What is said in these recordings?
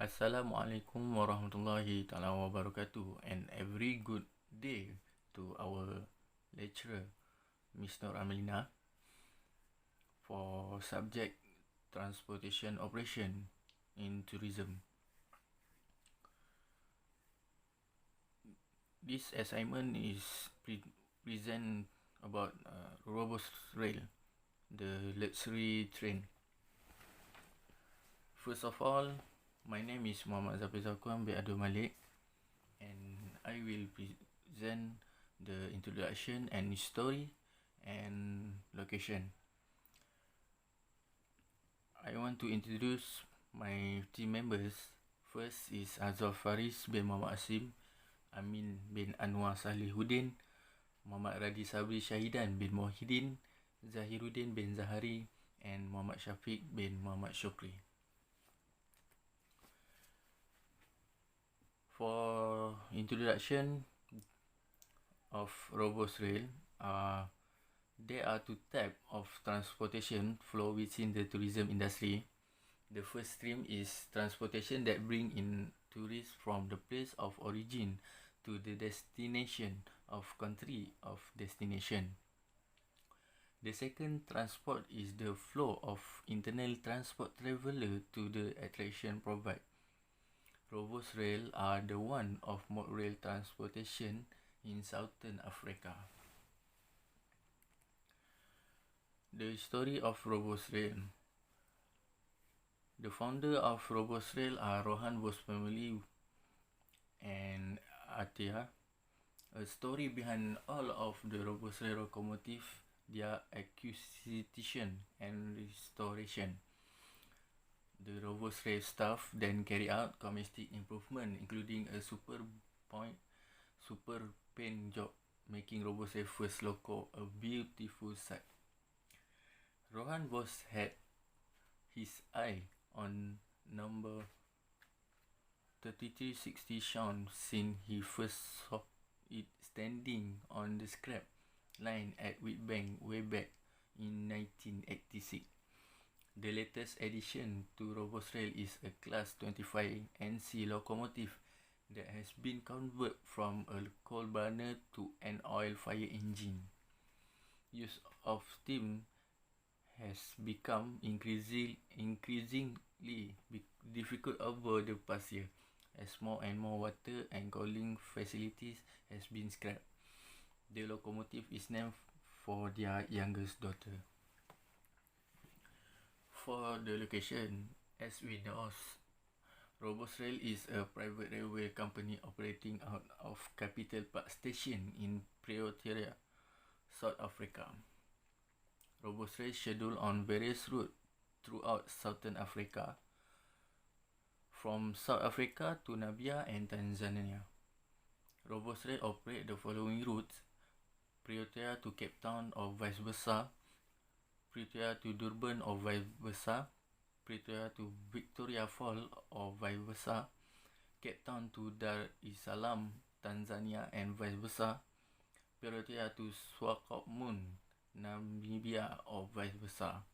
Assalamualaikum warahmatullahi taala wabarakatuh, and a very good day to our lecturer, Ms. Nur Amelina, for subject transportation operation in tourism. This assignment is present about Robust Rail, the luxury train. First of all, my name is Muhammad Zafir Zakuan bin Abdul Malik, and I will present the introduction and story and location. I want to introduce my team members. First is Azhar Faris bin Muhammad Asim, Amin bin Anwar Salihuddin, Muhammad Radi Sabri Syahidan bin Mohidin, Zahiruddin bin Zahari, and Muhammad Syafiq bin Muhammad Shukri. For introduction of Robust Rail, there are two types of transportation flow within the tourism industry. The first stream is transportation that bring in tourists from the place of origin to the destination of country of destination. The second transport is the flow of internal transport traveler to the attraction provided. Robust Rail are the one of rail transportation in Southern Africa. The story of Robust Rail. The founder of Robust Rail are Rohan Bose family and Atia. A story behind all of the Robust Rail locomotive, their acquisition and restoration. The Robust Rail staff then carry out domestic improvement, including a super paint job, making Robust Rail first loco a beautiful sight. Rohan Bose had his eye on number 3360 Shaun since he first saw it standing on the scrap line at Wheatbank way back in 1986. The latest addition to Robust Rail is a Class 25 NC locomotive that has been converted from a coal burner to an oil fire engine. Use of steam has become increasingly difficult over the past year, as more and more water and cooling facilities has been scrapped. The locomotive is named for their youngest daughter. For the location, as we know, Robust Rail is a private railway company operating out of Capital Park Station in Pretoria, South Africa. Robust Rail scheduled on various routes throughout Southern Africa, from South Africa to Namibia and Tanzania. Robust Rail operates the following routes: Pretoria to Cape Town or vice versa, Pretoria to Durban or vice versa, Pretoria to Victoria Falls or vice versa, Cape Town to Dar es Salaam, Tanzania and vice versa, Pretoria to Swakopmund, Namibia or vice versa.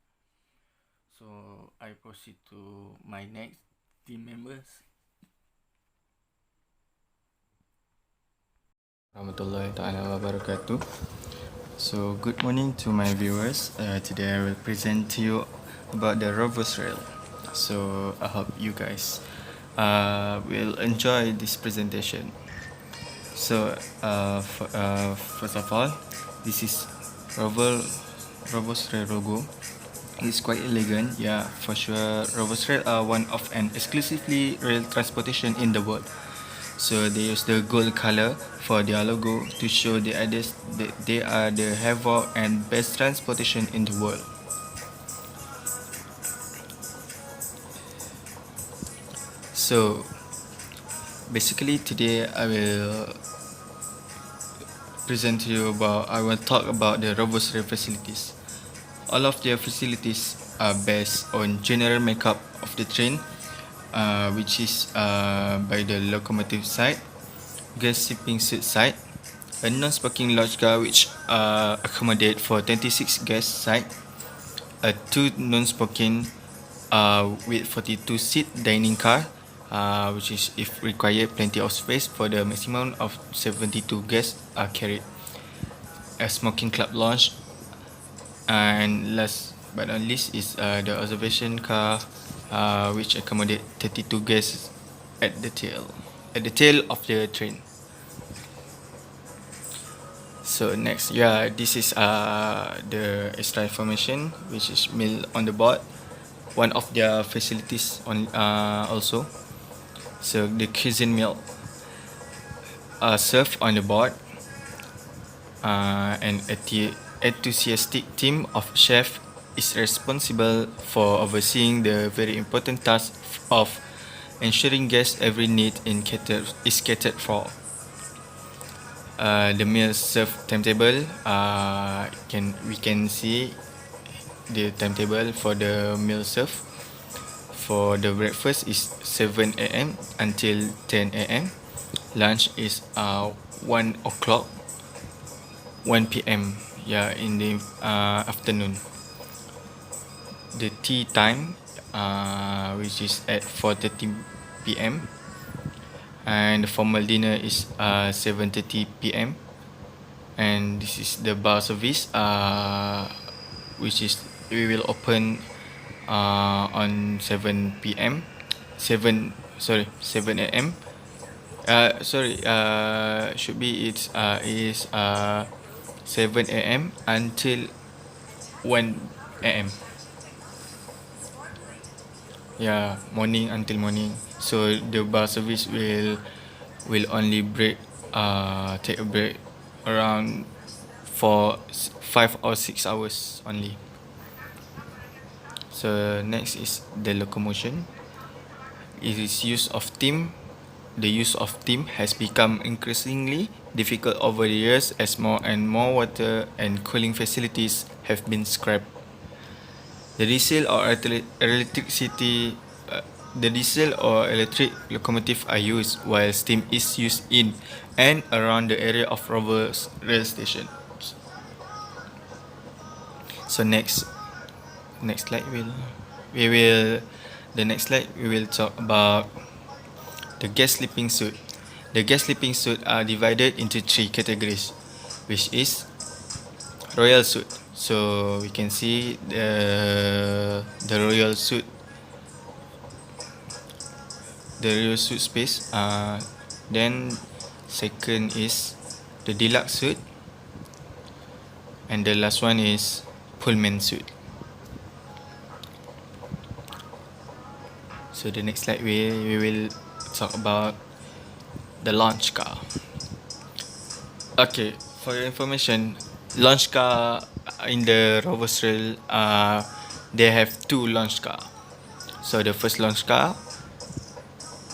So I proceed to my next team members. Warahmatullahi taala wabarakatuh. So good morning to my viewers. Today I will present to you about the Robust Rail. So I hope you guys will enjoy this presentation. So first of all, this is Robust Rail logo. It's quite elegant, yeah, for sure. Robust Rail are one of an exclusively rail transportation in the world. So they use the gold color for their logo to show the others that they are the havoc and best transportation in the world. So basically today I will talk about the Robust Rail facilities. All of their facilities are based on general makeup of the train, which is by the locomotive side, gas sipping suit side, a non-smoking lounge car which accommodate for 26 guest side, a 2 non-smoking with 42 seat dining car, which is if required plenty of space for the maximum of 72 guests are carried. A smoking club lounge, and last but not least is the observation car, which accommodate 32 guests at the tail of the train. So next, yeah, this is the extra information which is mailed on the board. One of their facilities on also. So the cuisine meal are served on the board. An enthusiastic team of chefs is responsible for overseeing the very important task of ensuring guests' every need is catered for. The meal serve timetable. We can see the timetable for the meal serve. For the breakfast is 7 a.m. until 10 a.m. Lunch is 1 o'clock 1 p.m. Yeah, in the afternoon. The tea time, which is at 4:30 p.m. and the formal dinner is 7:30 p.m. and this is the bar service, which is we will open on 7 p.m. 7 a.m. Should be it's is 7 a.m. until 1 a.m. Yeah, morning until morning. So the bar service will only take a break around for 5 or 6 hours only. So next is the locomotion. It is the use of steam has become increasingly difficult over the years as more and more water and cooling facilities have been scrapped. The diesel or electric locomotive are used, while steam is used in and around the area of Rovers rail station. So next slide the next slide we will talk about the guest sleeping suite. The guest sleeping suite are divided into 3 categories, which is royal suite. So we can see the royal suite space. Then second is the deluxe suite, and the last one is Pullman suite. So the next slide we will talk about the launch car. Okay, for your information, launch car in the Rovers Rail, they have 2 launch car. So the first launch car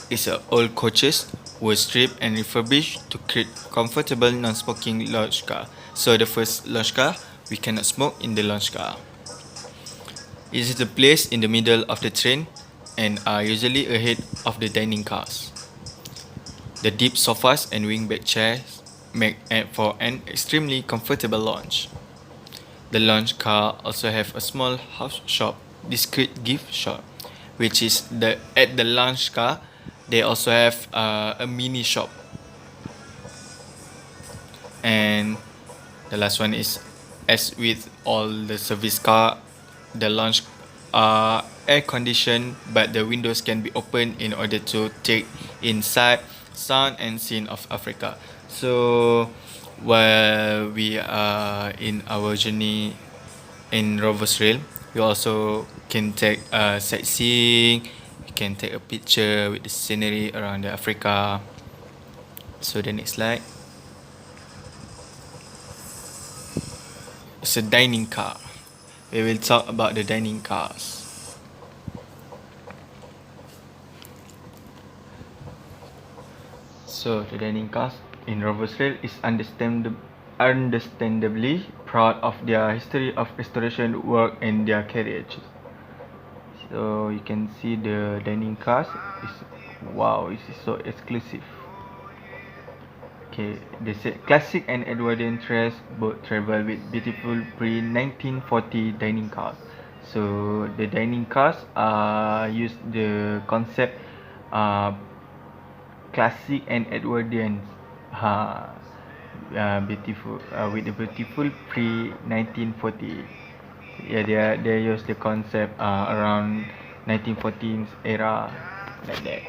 is old coaches were stripped and refurbished to create comfortable non-smoking launch car. So the first launch car, we cannot smoke in the launch car. It is placed in the middle of the train and are usually ahead of the dining cars. The deep sofas and wingback chairs make for an extremely comfortable lounge. The lounge car also have a small house shop, discreet gift shop, which is at the lounge car. They also have a mini shop. And the last one is, as with all the service car, the lounge are air conditioned, but the windows can be opened in order to take in sight, sound and scene of Africa. So while we are in our journey in Rovers Rail, we also can take sightseeing. We can take a picture with the scenery around the Africa. So the next slide. It's a dining car. We will talk about the dining cars. So the dining cars in Rovers Rail is understandably proud of their history of restoration work and their carriage. So you can see the dining cars. Wow, it is so exclusive. Okay, they said classic and Edwardian dress both travel with beautiful pre-1940 dining cars. So the dining cars used the concept uh, classic and Edwardian. Beautiful with the beautiful pre 1940. Yeah, they use the concept around 1914s era like that.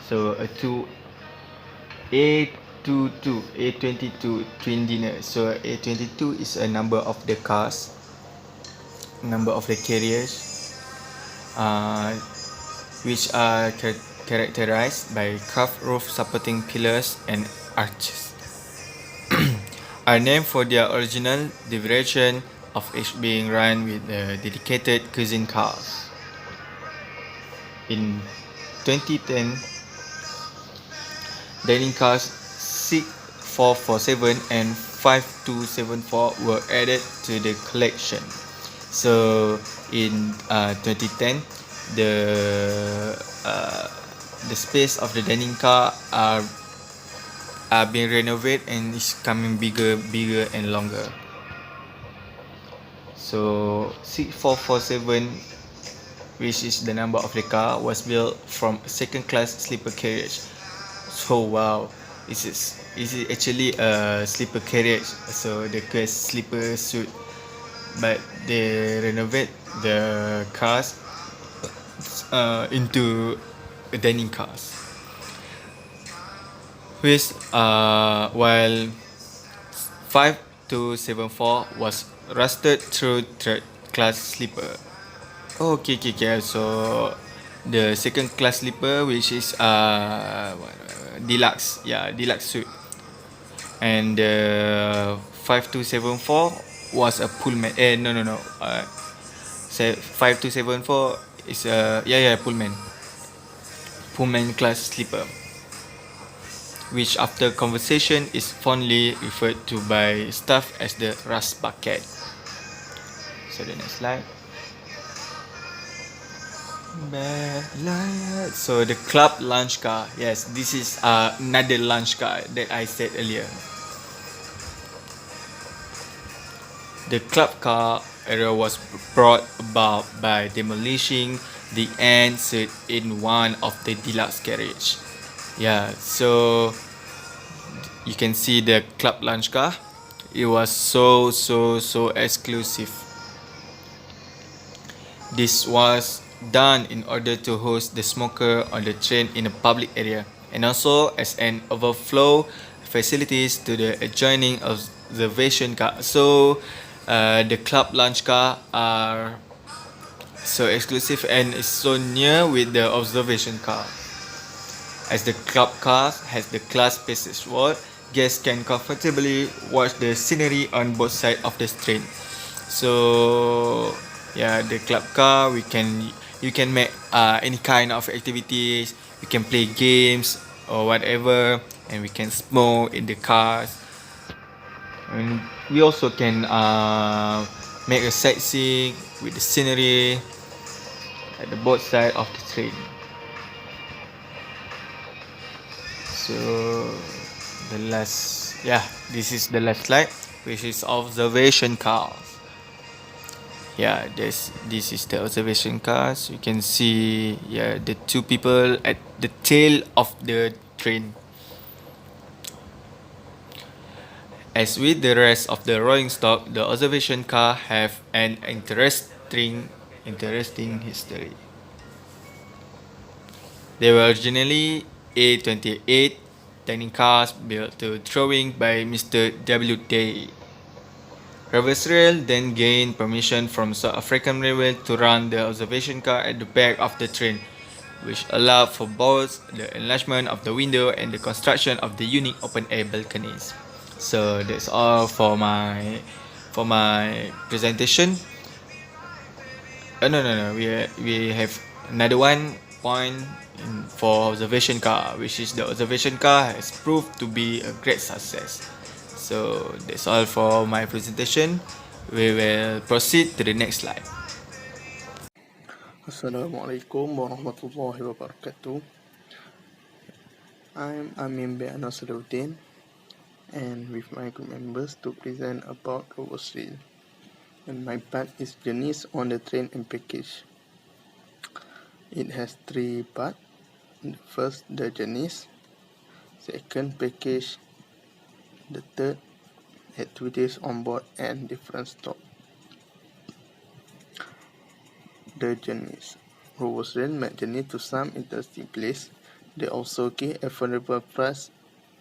So A22 twin dinner. So A22 is a number of the cars, number of the carriers, uh, which are characterized by carved roof supporting pillars and arches. Are named for their original derivation of each being run with dedicated cuisine cars. In 2010, dining cars 6447 and 5274 were added to the collection. So in 2010, uh, the space of the dining car are being renovated and is coming bigger and longer. So 6447, which is the number of the car, was built from a second class sleeper carriage. So wow, this is actually a sleeper carriage. So the sleeper suite, but they renovate the cars into dining cars. Which while 5274 was rusted through third class sleeper. Oh, okay. So the second class sleeper, which is deluxe, deluxe suite, and the 5274 was a Pullman. No. 5274 is a Pullman class sleeper, which after conversation is fondly referred to by staff as the Rust Bucket. So the next slide. So the club lunch car. Yes, this is another lunch car that I said earlier. The club car era was brought about by demolishing the end seat in one of the deluxe carriage. Yeah, so you can see the club lunch car. It was so exclusive. This was done in order to host the smoker on the train in a public area and also as an overflow facilities to the adjoining observation car. So the club lunch car are so exclusive and is so near with the observation car. As the club car has the glass passage wall, guests can comfortably watch the scenery on both sides of the train. So yeah, the club car you can make any kind of activities. You can play games or whatever, and we can smoke in the cars. And we also can make a sightseeing with the scenery at the both side of the train. So this is the last slide, which is observation cars. Yeah, this is the observation cars. You can see the two people at the tail of the train. As with the rest of the rolling stock, the observation car have an interesting history. They were originally A28 dining cars built to drawing by Mr. W. Day. Rail then gained permission from South African Railway to run the observation car at the back of the train, which allowed for both the enlargement of the window and the construction of the unique open-air balconies. So that's all for my presentation. No. We have another one point for observation car, which is the observation car has proved to be a great success. So that's all for my presentation. We will proceed to the next slide. Assalamualaikum warahmatullahi wabarakatuh. I'm Amin bin Nasruddin and with my group members to present about Robostrail. And my part is Journeys on the Train and Package. It has 3 parts. First, the journeys. Second, package. The third, activities on board and different stops. The journeys. Rovers Rail make journey to some interesting place. They also give affordable price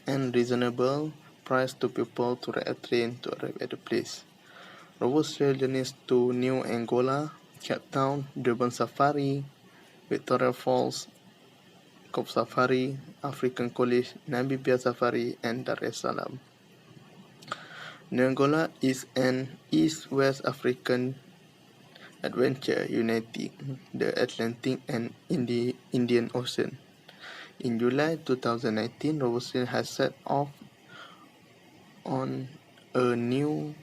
and reasonable price to people to ride a train to arrive at the place. Rovers Rail journeys to New Angola, Cape Town, Durban Safari, Victoria Falls, Cobb Safari, African College, Namibia Safari, and Dar es Salaam. New Angola is an East-West African adventure uniting the Atlantic and Indian Ocean. In July 2019, Robertson has set off on a new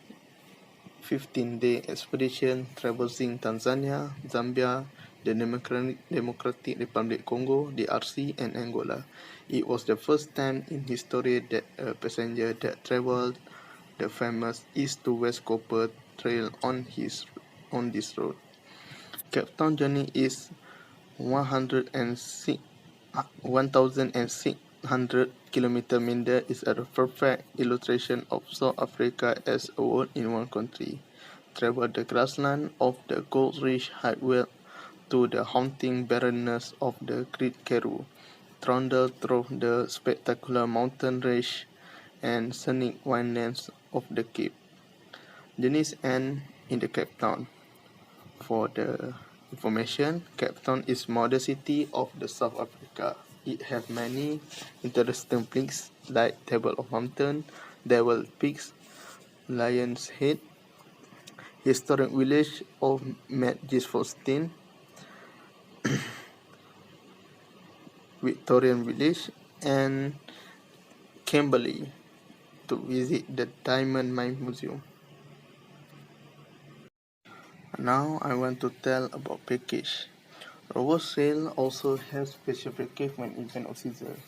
15-day expedition traversing Tanzania, Zambia, the Democratic Republic Congo, DRC, and Angola. It was the first time in history that a passenger that traveled the famous East to West Copper Trail on this road. Cape Town journey is 1,600 kilometer mean there is a perfect illustration of South Africa as a whole in one country. Travel the grassland of the gold-rich highway to the haunting barrenness of the Great Karoo. Trundle through the spectacular mountain range and scenic winelands of the Cape. Journeys end in the Cape Town. For the information, Cape Town is modern city of the South Africa. It has many interesting places like Table of Mountain, Devil Peaks, Lion's Head, historic village of Magistfontein, Victorian village, and Kimberley to visit the Diamond Mine Museum. Now I want to tell about package. Rovers Rail also has special package when event of season.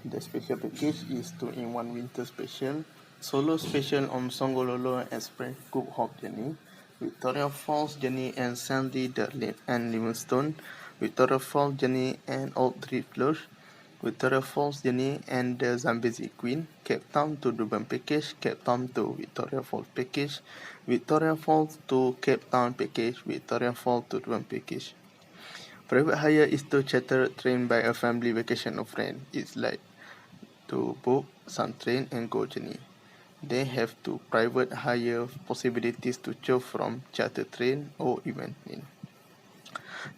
The special package is 2-in-1 winter special, solo special on Songololo Express Cook Hop journey, Victoria Falls journey and Sandy Darlene and Livingstone, Victoria Falls journey and Old Drift Lodge, Victoria Falls journey and the Zambezi Queen, Cape Town to Durban package, Cape Town to Victoria Falls package, Victoria Falls to Cape Town package, Victoria Falls to Durban package. Private hire is to charter train by a family vacation or friend. It's like to book some train and go journey. They have two private hire possibilities to choose from charter train or event train.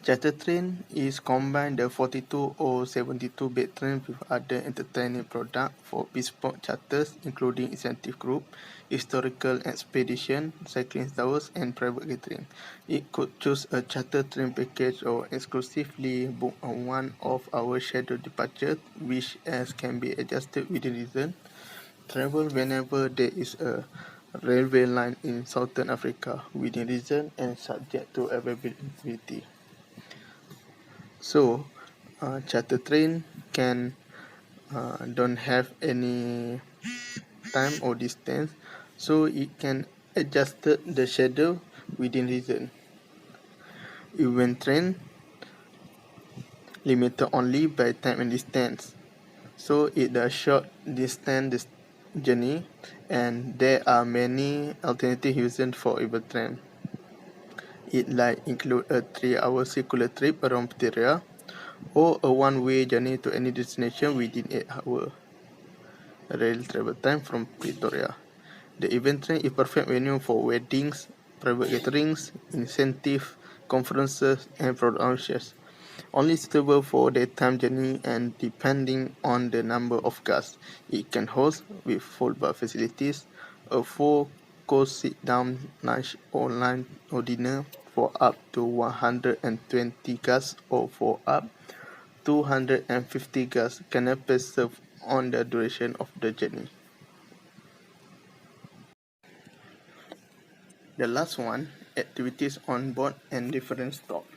Charter train is combine the 42 or 72 bed train with other entertaining products for bespoke charters including incentive group, historical expedition, cycling towers, and private catering. It could choose a charter train package or exclusively book on one of our scheduled departures, which as can be adjusted within reason. Travel whenever there is a railway line in Southern Africa within reason and subject to availability. So, charter train can don't have any time or distance, so it can adjust the schedule within reason. Event train limited only by time and distance, so it a short distance journey, and there are many alternative reasons for event train. It like include a 3-hour circular trip around Pretoria, or a one-way journey to any destination within 8 hours. Rail travel time from Pretoria. The event train is perfect venue for weddings, private gatherings, incentive, conferences, and productions. Only suitable for daytime journey and depending on the number of guests. It can host with full bar facilities, a 4-course sit-down lunch or lunch or dinner for up to 120 guests or for up 250 guests canapés served on the duration of the journey. The last one, activities on board and different stops.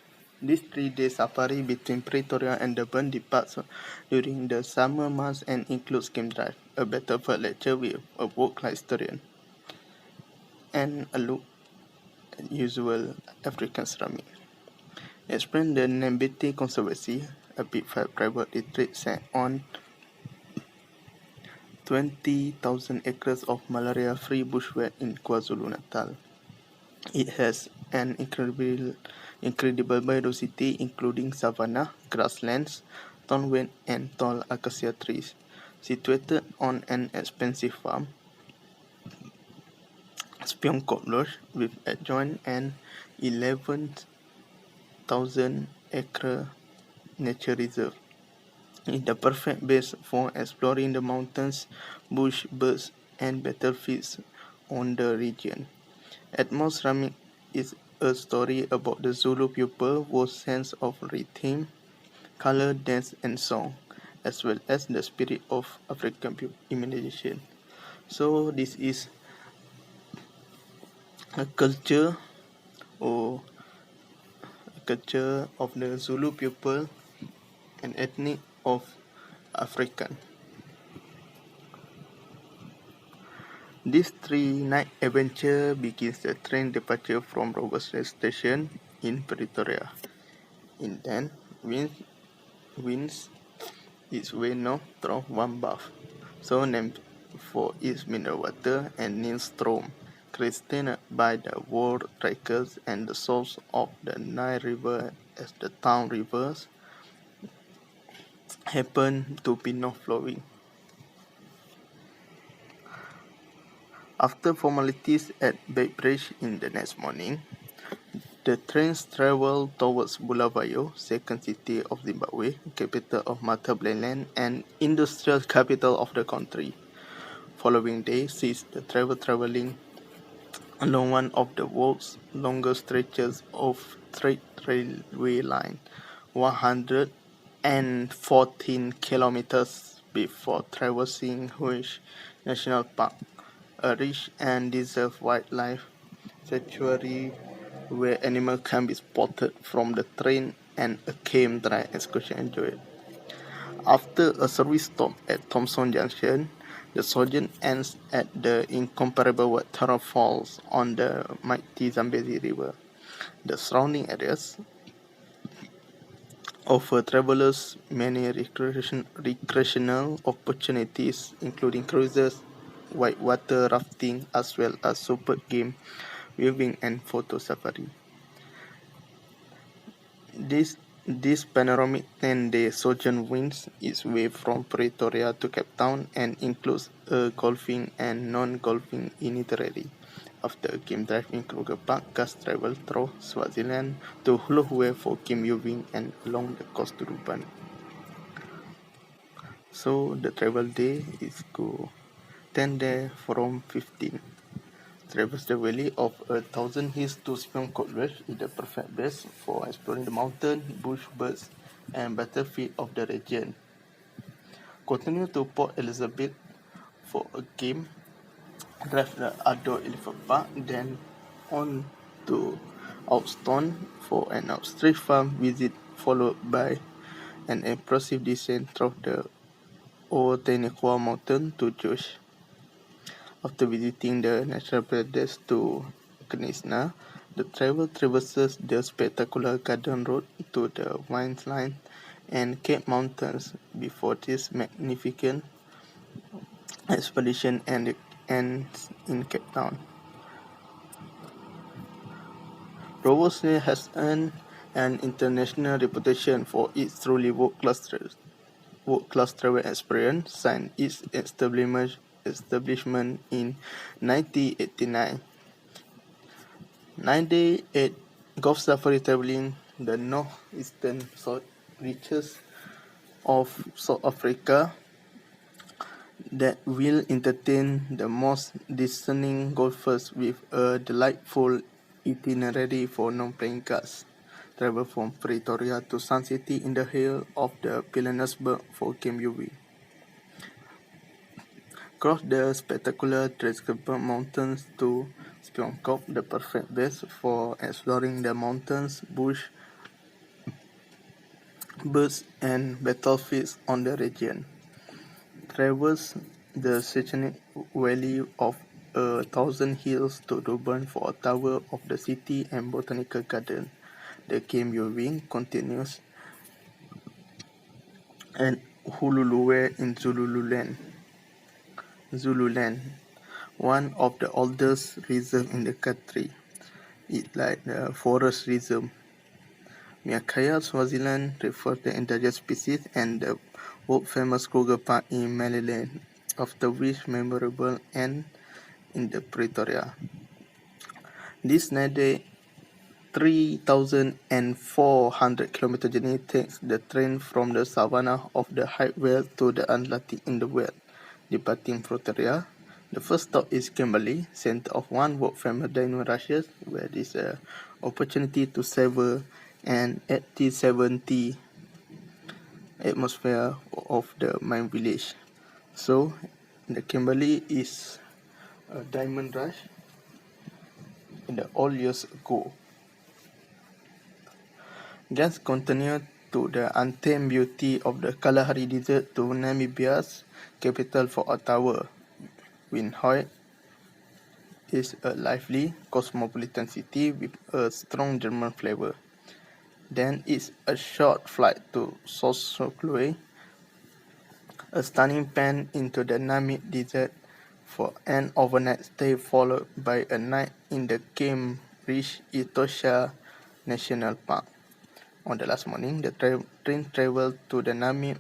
This 3-day safari between Pretoria and Durban departs during the summer months and includes game drive, a battlefield lecture with a work-like historian, and a look at usual African ceramic. Expand the Nembete Conservancy, a big private retreat set on 20,000 acres of malaria-free bushwhack in KwaZulu-Natal. It has an incredible biodiversity including savanna, grasslands, thornwood and tall acacia trees. Situated on an expansive farm, Spionkop Lodge, with adjoined an 11,000-acre nature reserve, is the perfect base for exploring the mountains, bush, birds, and battlefields on the region. Atmos Ramik is a story about the Zulu people whose sense of rhythm, color, dance, and song, as well as the spirit of African imagination. So this is a culture or a culture of the Zulu people and ethnic of African. This three-night adventure begins the train departure from Roberts Rail Station in Pretoria. In then, winds its way north through one bath, so named for its mineral water, and Nilstrom, christened by the war trekkers and the source of the Nile River as the town rivers happen to be north flowing. After formalities at Beitbridge in the next morning, the trains travel towards Bulawayo, second city of Zimbabwe, capital of Matabeleland and industrial capital of the country. Following day sees the traveling along one of the world's longest stretches of straight railway line, 114 kilometers before traversing Huish National Park, a rich and deserved wildlife sanctuary where animals can be spotted from the train and a camp dry excursion enjoyed. After a service stop at Thompson Junction, the sojourn ends at the incomparable Watara Falls on the mighty Zambezi River. The surrounding areas offer travelers many recreational opportunities, including cruises, whitewater rafting, as well as super game viewing and photo safari. This panoramic 10-day sojourn winds its way from Pretoria to Cape Town and includes a golfing and non-golfing itinerary. After a game drive in Kruger Park, cars travel through Swaziland to Hluhuwe for game viewing and along the coast to Durban. So the travel day is go 10 days from 15. Traverse the valley of 1,000 hills to Spionkop Lodge is the perfect base for exploring the mountain, bush, birds, and battlefield of the region. Continue to Port Elizabeth for a game, drive the outdoor elephant park, then on to Outstone for an ostrich farm visit, followed by an impressive descent through the Otenikwa mountain to Josh. After visiting the natural paradise to Knisna, the travel traverses the spectacular Garden Road to the Vines Line and Cape Mountains before this magnificent expedition ends in Cape Town. Roberts Rail has earned an international reputation for its truly world-class travel experience since its establishment in 1989. 9-day 8 Golf Safari traveling the northeastern reaches of South Africa that will entertain the most discerning golfers with a delightful itinerary for non-playing cards. Travel from Pretoria to Sun City in the hill of the Pilanesberg for game viewing. Cross the spectacular Drakensberg Mountains to Spionkop, the perfect base for exploring the mountains, bush, birds, and battlefields on the region. Traverse the scenic valley of 1,000 hills to Durban for a tour of the city and botanical garden. The Kemyo Wing continues and Hululuwe in Zululand, one of the oldest reserves in the country. It's like the forest reserve. Miakaya, Swaziland refers to endangered species and the world-famous Kruger Park in Maryland, after which memorable end in the Pretoria. This nearly 3,400-kilometer journey takes the train from the savannah of the high veld to the Atlantic in the veld. Departing Pretoria, the first stop is Kimberley, center of one world-famous diamond rushes, where there is an opportunity to savor an 1870 atmosphere of the mine village. So, the Kimberley is a diamond rush in the old years ago. Guests continue to the untamed beauty of the Kalahari Desert to Namibia's capital for Ottawa. Windhoek is a lively, cosmopolitan city with a strong German flavor. Then it's a short flight to Sosolo, a stunning pan into the Namib Desert for an overnight stay followed by a night in the Cambridge Etosha National Park. On the last morning, the train traveled to the Namib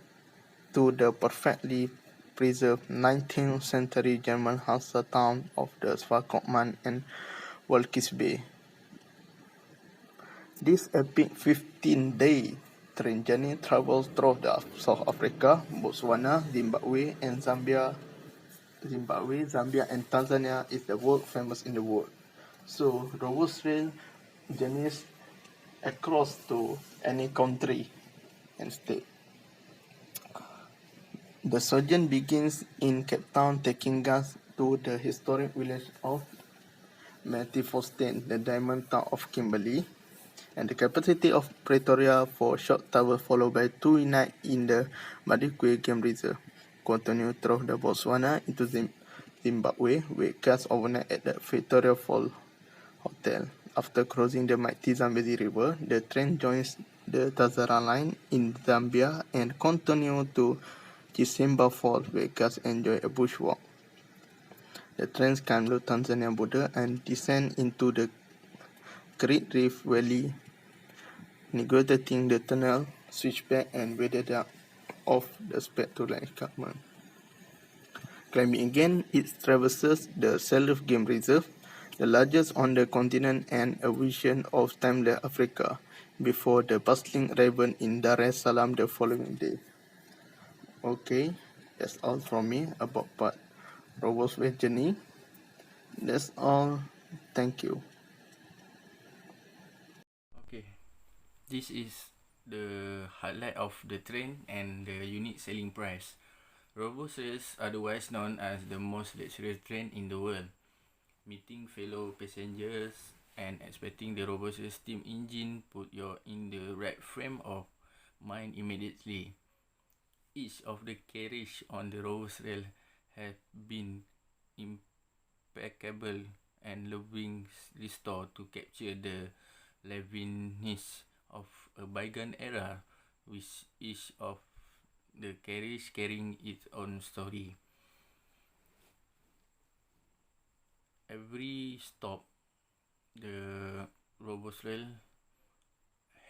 to the perfectly preserved 19th century German Hansa town of the Swakopmund and Walvis Bay. This epic 15-day train journey travels through South Africa, Botswana, Zimbabwe, Zambia, and Tanzania is the world famous in the world. So Robust Rail journeys across to any country and state. The sojourn begins in Cape Town, taking guests to the historic village of Matifontein, the diamond town of Kimberley, and the capacity of Pretoria for a short travel, followed by 2 nights in the Madikwe Game Reserve. Continue through the Botswana into Zimbabwe, where guests overnight at the Victoria Falls Hotel. After crossing the mighty Zambezi River, the train joins the Tazara line in Zambia and continue to Chisimba Falls, where guests enjoy a bushwalk. The trains climb the Tanzania border and descend into the Great Rift Valley, negotiating the tunnel, switchback, and viaduct of the spectacular escarpment. Climbing again, it traverses the Selous Game Reserve, the largest on the continent and a vision of timeless Africa, before the bustling Raven in Dar es Salaam the following day. Okay, that's all from me about part Robust Rail journey. That's all. Thank you. Okay, this is the highlight of the train and the unique selling price. Robust rails, otherwise known as the most luxurious train in the world, meeting fellow passengers and expecting the robust steam engine put you in the right frame of mind immediately. Each of the carriage on the robust rail have been impeccable and lovingly restored to capture the liveliness of a bygone era, with each of the carriage carrying its own story. Every stop, the robust rail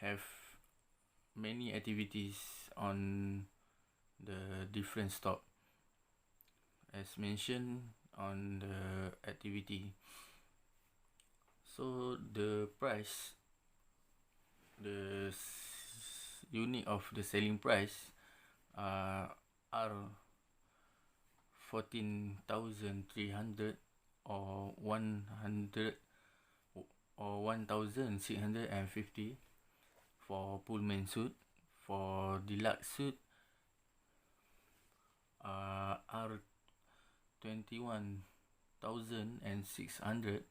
have many activities on the different stop, as mentioned on the activity. So the price, the unit of the selling price are 14,300 or 100 or 1,650 for Pullman suit. For deluxe suit, are 21,600.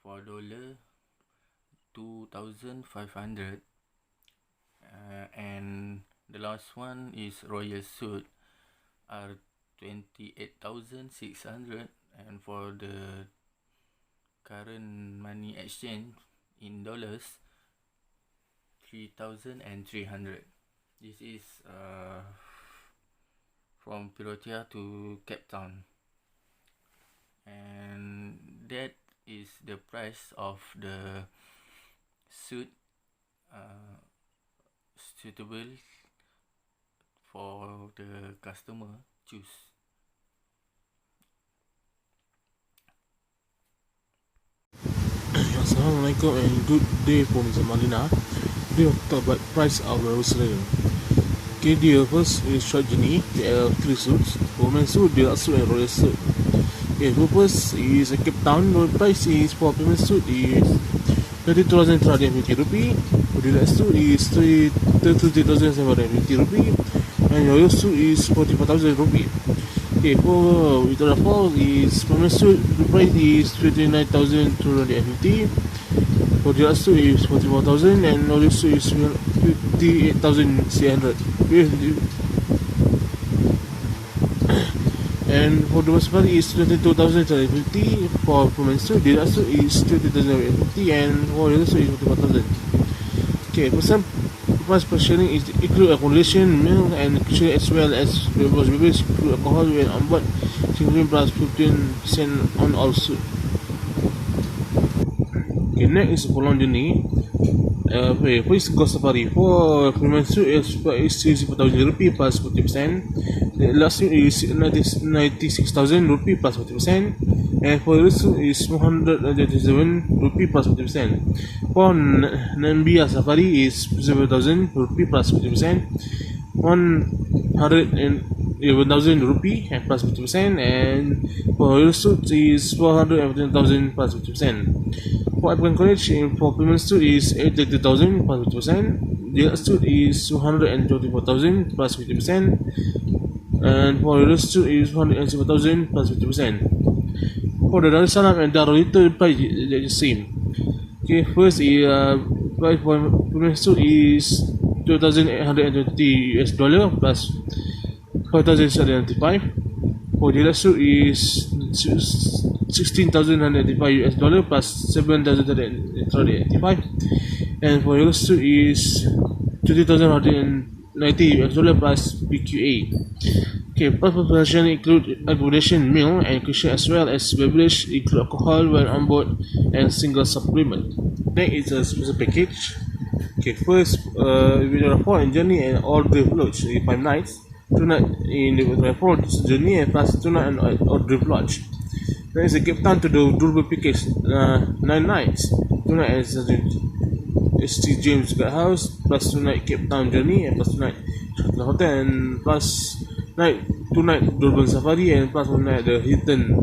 For dollar, 2,500. And the last one is royal suit, are 28,600. And for the current money exchange in dollars, 3,300. This is from Pirotia to Cape Town, and that is the price of the suit suitable for the customer choose. Assalamualaikum and good day for Mr. Malina. Today we'll talk about price of the Rolls Royce. Okay, the first is short journey. There are 3 suits. Women's suit, deluxe suit and royal suit. Okay, first is a Cape Town. The price is for women's suit is 30,350 rupee. For deluxe suit is 33,750 rupee. And royal suit is 44,000 rupee. Okay, for Victoria Falls is women's suit. The price is 29,250. For deluxe suit is 44,000 and royal suit is 58,600. And for the safari is 22,750. For women's suit, deluxe suit is 20,750 and for royal suit is 44,000. Okay, for some price per sharing is include accommodation, meal and kitchen as well as beverages, include alcohol when on board, single plus 15% on all suit. Okay, next is for long journey. First go safari for women's suit is 4,000 rupee plus 40%. The last suit is 96,000 rupee plus 40%. And for the suit is 137 rupee plus 40%. For Namibia safari is 7,000 rupee plus 40%. 111,000 rupee and plus 50%. And for the suit is 415,000 plus 50%. For African College, for women's suit is 80,000 plus 50%. The suit is 224,000 plus 50%. And for the suit is 107,000 plus 50%. For the Dar es Salaam and Darul price is the same. Okay, first is price for women's suit is $2,820 US plus 5,795. For the suit is $16,195 US plus 7,385. And for the suit is $20,190 US plus PQA. Okay, price per person include accommodation, meal, and kitchen as well as beverage, include alcohol when on board, and single supplement. Next is a special package. Okay, first, Victoria Falls and journey and all Drift Lodge, 5 nights. 2 nights in the Victoria Falls journey and plus 2 nights in all Drift Lodge. Then is a Cape Town to the Durban package, 9 nights. 2 nights at St. James Guardhouse, plus 2 night Cape Town journey and plus 2 night the hotel and plus 2 night Durban Safari and plus 1 night the Hilton.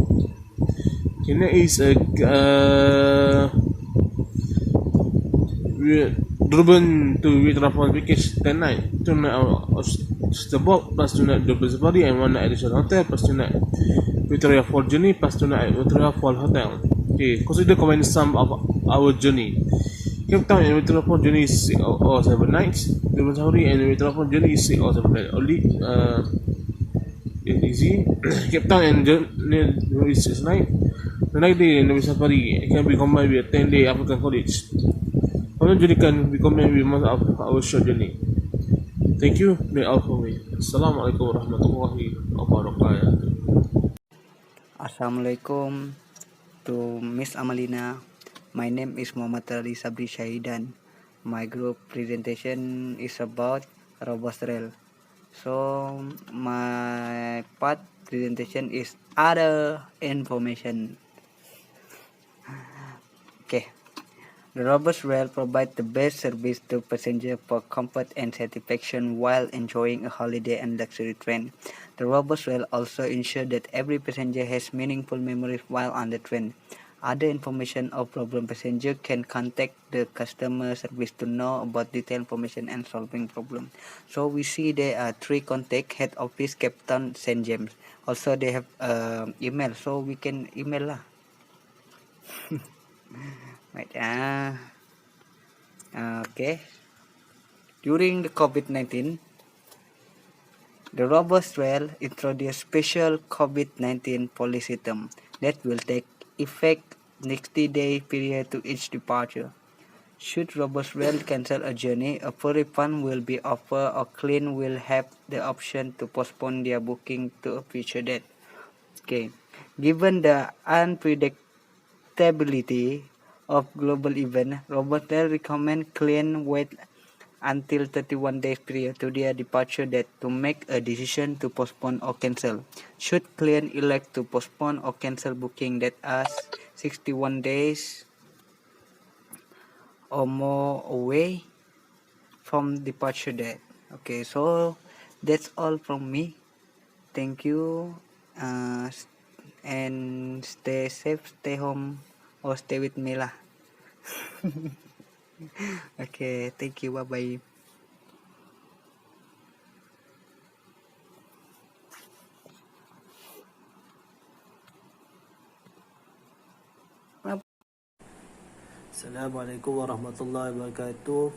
Okay, next is a Durban to Victoria Falls package 10 night, 2 night Oysterbok plus 2 night Durban Safari and 1 night additional hotel plus 2 night Victoria Falls journey plus 2 night Victoria Falls hotel. Okay, consider combine sum of our journey. Cape Town and Victoria Falls journey is 6 or 7 nights. Durban Safari and Victoria Falls journey is 6 or 7 nights. Only easy. Cape Town and journey is 6 nights. The night day in Durban Safari can be combined with a 10-day African College. Our journey can be combined with most of our short journey. Thank you. That's all for me. Assalamualaikum warahmatullahi wabarakatuh. Assalamualaikum to Miss Amalina. My name is Muhammad Ali Sabri Shahidan. My group presentation is about robust rail. So my part presentation is other information. Okay. The robust rail provides the best service to passengers for comfort and satisfaction while enjoying a holiday and luxury train. The robust rail also ensures that every passenger has meaningful memories while on the train. Other information or problem passenger can contact the customer service to know about detailed information and solving problem. So we see there are 3 contact: head office, Cape Town, St. James. Also they have email, so we can email lah. Right. Okay. During the COVID-19, the robust rail introduced special COVID-19 policy term that will take effect 60-day period to each departure. Should Robust Rail cancel a journey, a full refund will be offered or Clean will have the option to postpone their booking to a future date. Okay. Given the unpredictability of global events, Robust Rail recommend Clean wait until 31 days prior to their departure date to make a decision to postpone or cancel. Should client elect to postpone or cancel booking that are 61 days or more away from departure date. Okay, so that's all from me. Thank you, and stay safe, stay home, or stay with me lah. Okay, thank you, bye bye. Assalamualaikum warahmatullahi wabarakatuh,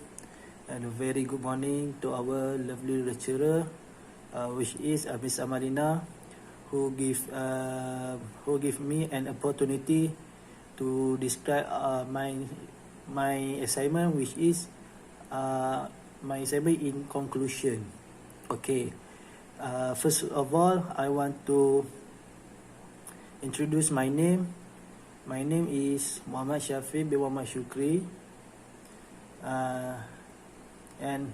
and a very good morning to our lovely lecturer, which is Miss Amarina, who give me an opportunity to describe my assignment, which is my assignment in conclusion. Okay, first of all, I want to introduce my name. My name is Muhammad Shafi bin Muhammad Shukri, and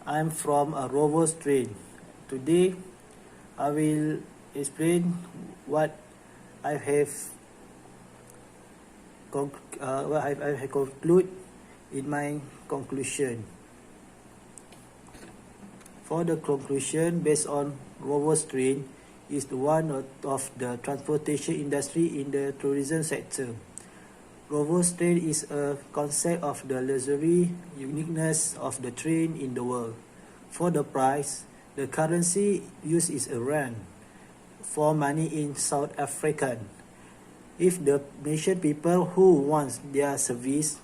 I'm from a Rover train. Today, I will explain what I have conclude in my conclusion. For the conclusion, based on Rover train, is one of the transportation industry in the tourism sector. Rover train is a concept of the luxury uniqueness of the train in the world. For the price, the currency used is a rand. For money in South African. If the nation people who wants their service,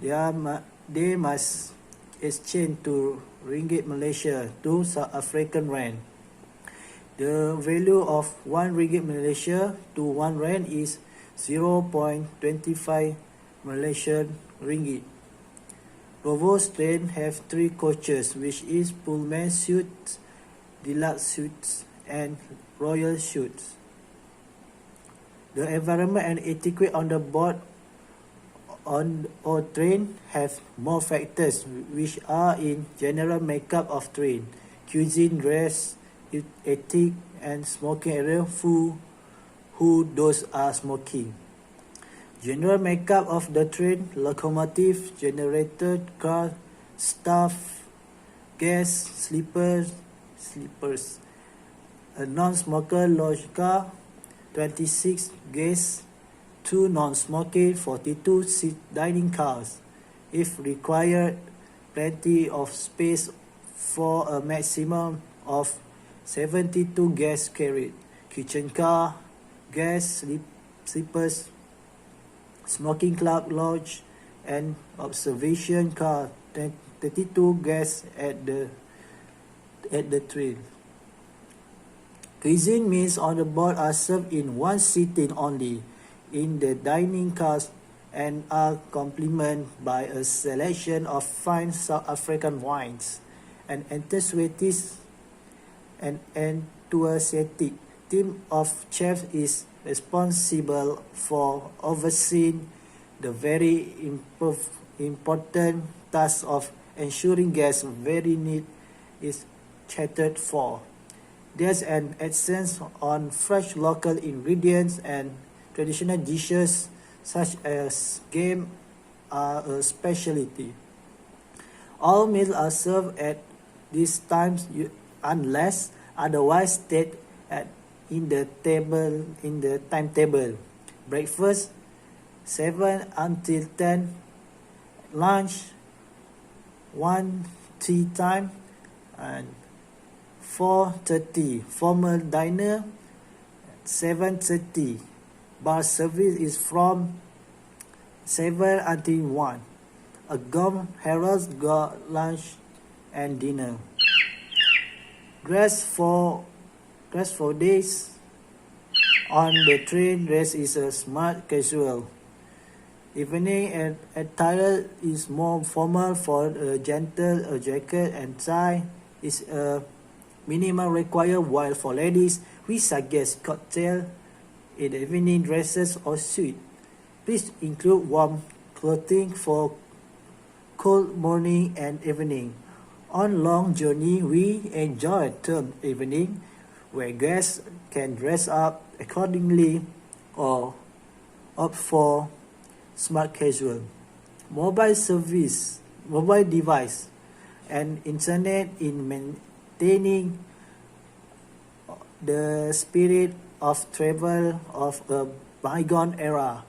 they must exchange to ringgit Malaysia to South African rand. The value of 1 ringgit Malaysia to 1 rand is 0.25 Malaysian ringgit. Rovo's train have 3 coaches, which is Pullman suites, Deluxe suites, and Royal suites. The environment and etiquette on the board on or train have more factors, which are in general makeup of train, cuisine, dress, ethic, and smoking area who those are smoking. General makeup of the train, locomotive, generator, car, staff, gas, sleepers, a non-smoker lodge car, 26 guests, 2 non-smoking, 42 seat dining cars. If required, plenty of space for a maximum of 72 guests carried. Kitchen car, gas, sleepers, smoking club lodge, and observation car, 32 guests at the train. Cuisine meals on the board are served in one sitting only in the dining cars and are complemented by a selection of fine South African wines and enthusiasts and enthusiastic team of chefs is responsible for overseeing the very important task of ensuring guests' very need is catered for. There's an accent on fresh local ingredients and traditional dishes such as game are a specialty. All meals are served at these times unless otherwise stated in the timetable. Breakfast 7 until 10, lunch 1 tea time, and 4:30 formal dinner, 7:30 bar service is from 7 until 1. A gum heralds got lunch and dinner. Dress for days on the train. Dress is a smart casual. Evening attire is more formal. For a gentle, a jacket and tie is a minimum required, while for ladies, we suggest cocktail in the evening dresses or suit. Please include warm clothing for cold morning and evening. On long journey, we enjoy term evening, where guests can dress up accordingly or opt for smart casual. Mobile device, and internet in maintaining the spirit of travel of a bygone era.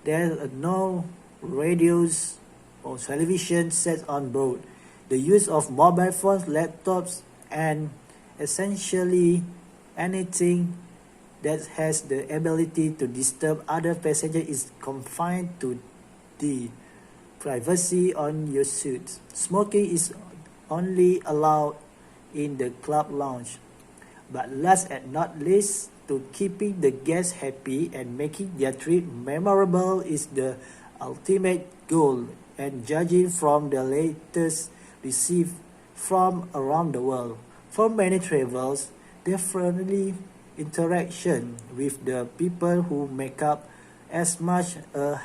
There are no radios or television sets on board. The use of mobile phones, laptops, and essentially anything that has the ability to disturb other passengers is confined to the privacy on your seat. Smoking is only allowed in the club lounge. But last and not least, to keeping the guests happy and making their trip memorable is the ultimate goal, and judging from the latest received from around the world. For many travelers, their friendly interaction with the people who make up as much a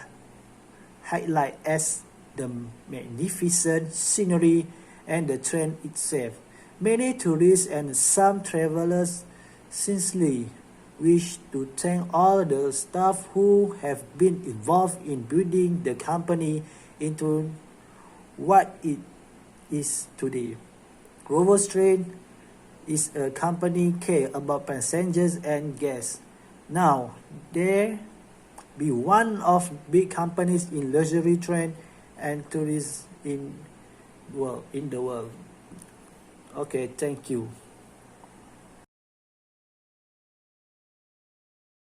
highlight as the magnificent scenery and the train itself. Many tourists and some travelers sincerely wish to thank all the staff who have been involved in building the company into what it is today. Rovos Train is a company care about passengers and guests. Now, there be one of big companies in luxury train and tourism in the world. Okay, thank you.